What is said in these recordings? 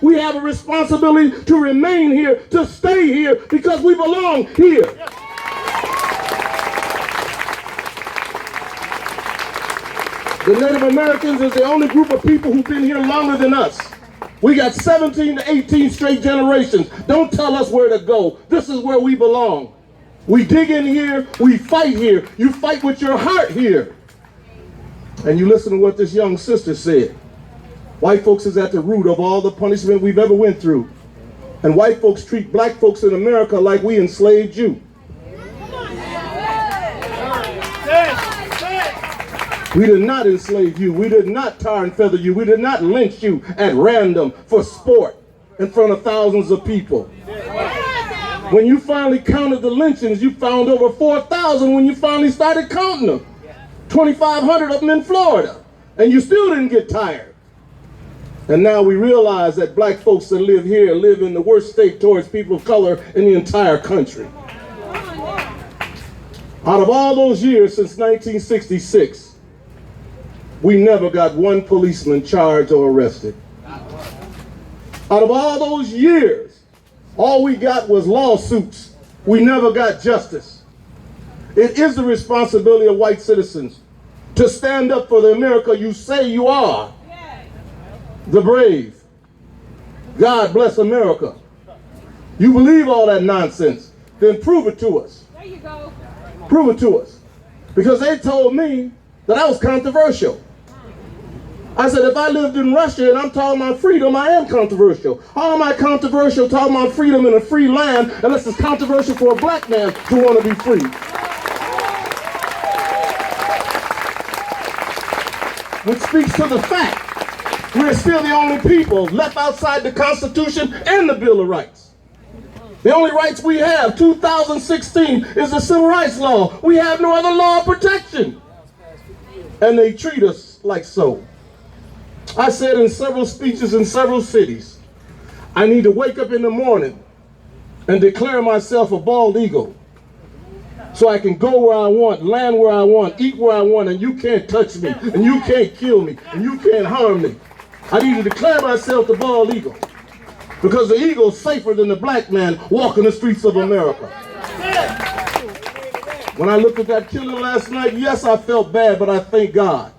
We have a responsibility to remain here, to stay here, because we belong here. The Native Americans is the only group of people who've been here longer than us. We got 17 to 18 straight generations. Don't tell us where to go. This is where we belong. We dig in here, we fight here. You fight with your heart here. And you listen to what this young sister said. White folks is at the root of all the punishment we've ever went through. And white folks treat black folks in America like we enslaved you. We did not enslave you. We did not tar and feather you. We did not lynch you at random for sport in front of thousands of people. When you finally counted the lynchings, you found over 4,000 when you finally started counting them. 2,500 of them in Florida. And you still didn't get tired. And now we realize that black folks that live here live in the worst state towards people of color in the entire country. Out of all those years since 1966, we never got one policeman charged or arrested. Out of all those years, all we got was lawsuits. We never got justice. It is the responsibility of white citizens to stand up for the America you say you are. The brave. God bless America. You believe all that nonsense, then prove it to us. There you go. Prove it to us. Because they told me that I was controversial. I said, if I lived in Russia and I'm talking about freedom, I am controversial. How am I controversial talking about freedom in a free land unless it's controversial for a black man to want to be free? Which speaks to the fact we're still the only people left outside the Constitution and the Bill of Rights. The only rights we have, 2016, is the Civil Rights Law. We have no other law of protection. And they treat us like so. I said in several speeches in several cities, I need to wake up in the morning and declare myself a bald eagle so I can go where I want, land where I want, eat where I want, and you can't touch me, and you can't kill me, and you can't harm me. I need to declare myself the bald eagle because the eagle's safer than the black man walking the streets of America. When I looked at that killing last night, yes, I felt bad, but I thank God.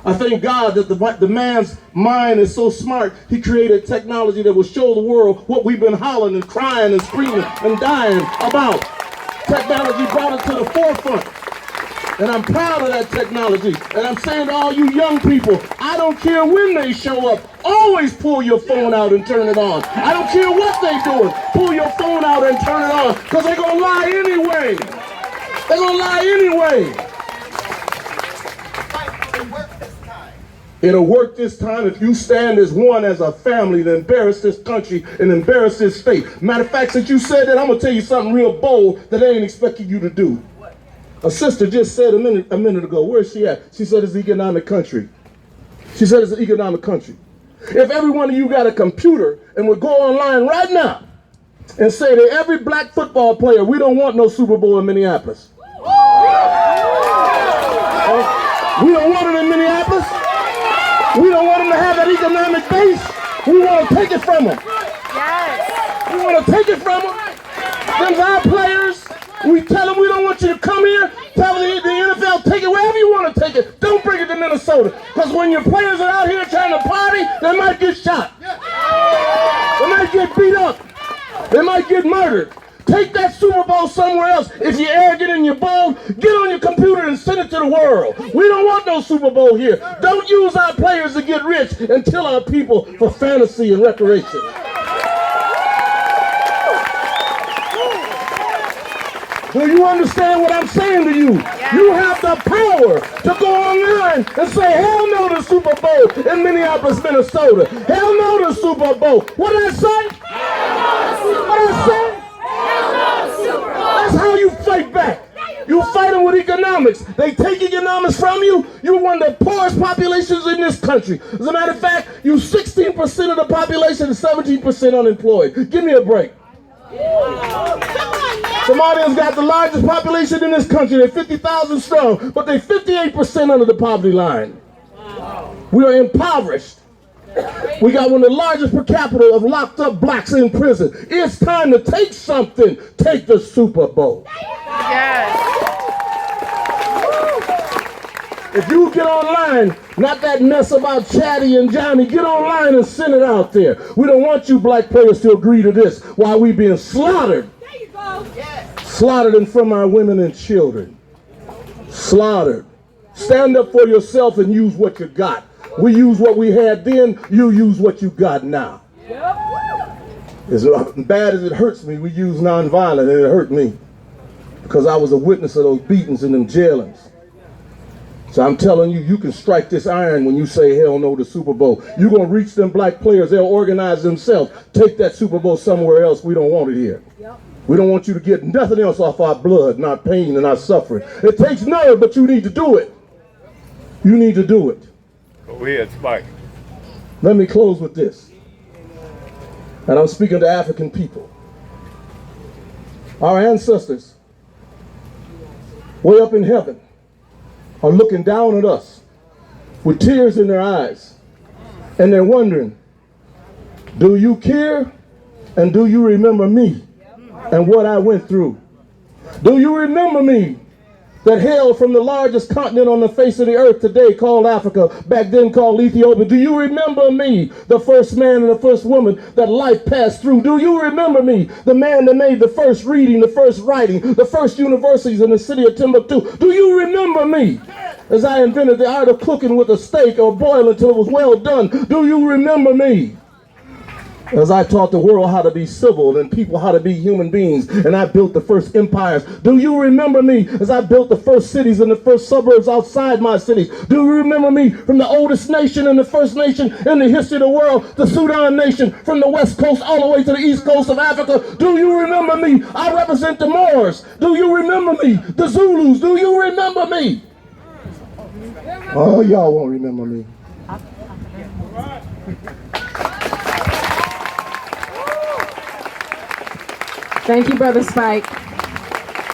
I thank God that the man's mind is so smart, he created technology that will show the world what we've been hollering and crying and screaming and dying about. Technology brought it to the forefront. And I'm proud of that technology. And I'm saying to all you young people, I don't care when they show up, always pull your phone out and turn it on. I don't care what they're doing, pull your phone out and turn it on, because they're going to lie anyway. They're going to lie anyway. It'll work this time if you stand as one, as a family, to embarrass this country and embarrass this state. Matter of fact, since you said that, I'm going to tell you something real bold that I ain't expecting you to do. A sister just said a minute ago, where's she at? She said it's an economic country. She said it's an economic country. If every one of you got a computer and would go online right now and say to every black football player, we don't want no Super Bowl in Minneapolis. We don't want it in Minneapolis. We don't want them to have that economic base. We want to take it from them. Yes. We want to take it from them. Them's our players. We tell them we don't want you to come here. Tell the NFL, take it wherever you want to take it. Don't bring it to Minnesota. Because when your players are out here trying to party, they might get shot. They might get beat up. They might get murdered. Take that Super Bowl somewhere else. If you're arrogant and you're bold, get on your computer and send it to the world. We don't want no Super Bowl here. Don't use our players to get rich and kill our people for fantasy and recreation. Do you understand what I'm saying to you? Yeah. You have the power to go online and say, hell no to Super Bowl in Minneapolis, Minnesota. Hell no to Super Bowl. What did I say? What did I say? That's how you fight back. You fight them with economics. They take economics from you. You're one of the poorest populations in this country. As a matter of fact, you 16% of the population and 17% unemployed. Give me a break. Somalians got the largest population in this country. They're 50,000 strong, but they're 58% under the poverty line. We are impoverished. We got one of the largest per capita of locked up blacks in prison. It's time to take something. Take the Super Bowl. Yes. If you get online, not that mess about Chatty and Johnny, get online and send it out there. We don't want you black players to agree to this while we being slaughtered. There you go. Yes. Slaughtered in front of our women and children. Slaughtered. Stand up for yourself and use what you got. We use what we had then, you use what you got now. As bad as it hurts me, we use nonviolence, and it hurt me. Because I was a witness of those beatings and them jailings. So I'm telling you, you can strike this iron when you say hell no to Super Bowl. You're going to reach them black players, they'll organize themselves. Take that Super Bowl somewhere else, we don't want it here. We don't want you to get nothing else off our blood, not pain and not suffering. It takes nerve, but you need to do it. You need to do it. Go ahead, Spike. Let me close with this. And I'm speaking to African people. Our ancestors, way up in heaven, are looking down at us with tears in their eyes. And they're wondering, do you care? And do you remember me and what I went through? Do you remember me that hailed from the largest continent on the face of the earth today called Africa, back then called Ethiopia? Do you remember me, the first man and the first woman that life passed through? Do you remember me, the man that made the first reading, the first writing, the first universities in the city of Timbuktu? Do you remember me as I invented the art of cooking with a steak or boiling until it was well done? Do you remember me as I taught the world how to be civil and people how to be human beings, and I built the first empires? Do you remember me as I built the first cities and the first suburbs outside my cities? Do you remember me from the oldest nation and the first nation in the history of the world, the Sudan nation, from the west coast all the way to the east coast of Africa? Do you remember me? I represent the Moors. Do you remember me? The Zulus. Do you remember me? Oh, y'all won't remember me. Thank you, Brother Spike.